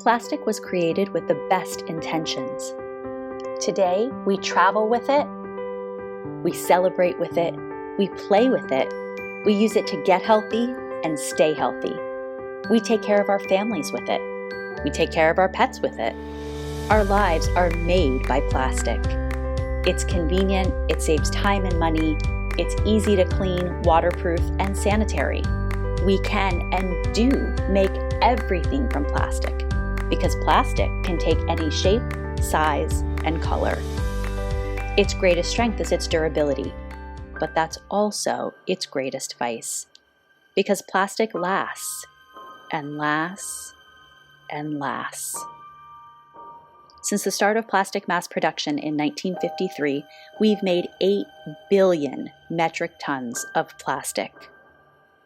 Plastic was created with the best intentions. Today, we travel with it, we celebrate with it, we play with it, we use it to get healthy and stay healthy. We take care of our families with it. We take care of our pets with it. Our lives are made by plastic. It's convenient, it saves time and money, it's easy to clean, waterproof, and sanitary. We can and do make everything from plastic because plastic can take any shape, size, and color. Its greatest strength is its durability, but that's also its greatest vice because plastic lasts and lasts and lasts. Since the start of plastic mass production in 1953, we've made 8 billion metric tons of plastic.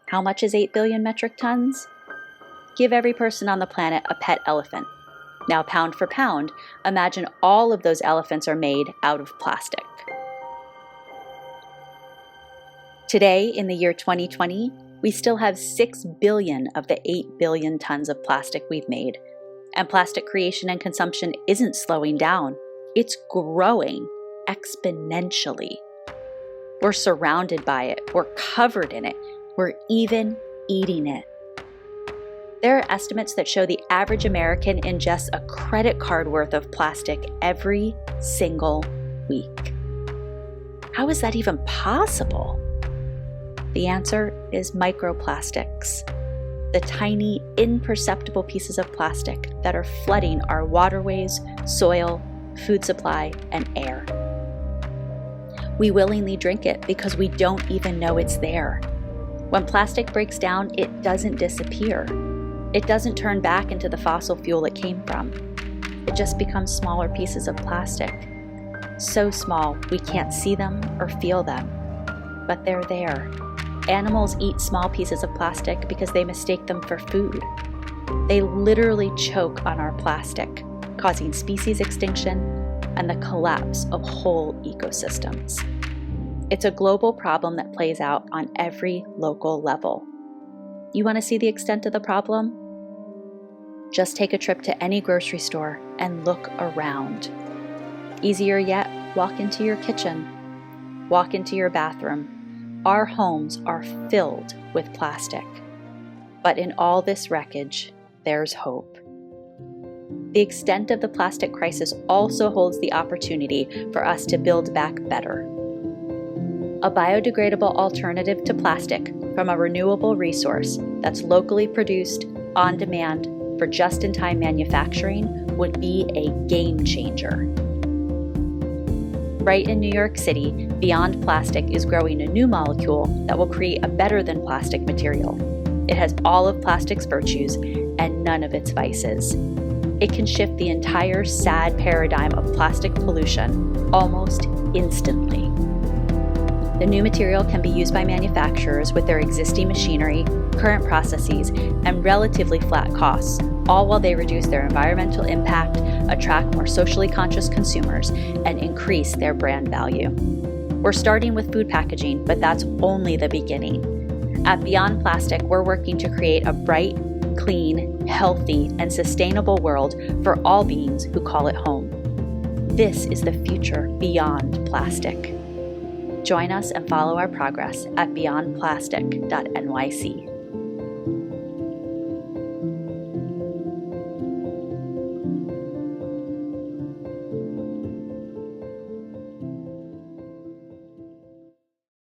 How much is 8 billion metric tons? Give every person on the planet a pet elephant. Now, pound for pound, imagine all of those elephants are made out of plastic. Today, in the year 2020, we still have 6 billion of the 8 billion tons of plastic we've made. And plastic creation and consumption isn't slowing down. It's growing exponentially. We're surrounded by it. We're covered in it. We're even eating it. There are estimates that show the average American ingests a credit card worth of plastic every single week. How is that even possible? The answer is microplastics, the tiny, imperceptible pieces of plastic that are flooding our waterways, soil, food supply, and air. We willingly drink it because we don't even know it's there. When plastic breaks down, it doesn't disappear. It doesn't turn back into the fossil fuel it came from. It just becomes smaller pieces of plastic. So small we can't see them or feel them, but they're there. Animals eat small pieces of plastic because they mistake them for food. They literally choke on our plastic, causing species extinction and the collapse of whole ecosystems. It's a global problem that plays out on every local level. You want to see the extent of the problem? Just take a trip to any grocery store and look around. Easier yet, walk into your kitchen, walk into your bathroom. Our homes are filled with plastic. But in all this wreckage, there's hope. The extent of the plastic crisis also holds the opportunity for us to build back better. A biodegradable alternative to plastic from a renewable resource that's locally produced, on demand, for just-in-time manufacturing would be a game changer. Right in New York City, Beyond Plastic is growing a new molecule that will create a better-than-plastic material. It has all of plastic's virtues and none of its vices. It can shift the entire sad paradigm of plastic pollution almost instantly. The new material can be used by manufacturers with their existing machinery, current processes, and relatively flat costs, all while they reduce their environmental impact, attract more socially conscious consumers, and increase their brand value. We're starting with food packaging, but that's only the beginning. At Beyond Plastic, we're working to create a bright, clean, healthy, and sustainable world for all beings who call it home. This is the future beyond plastic. Join us and follow our progress at beyondplastic.nyc.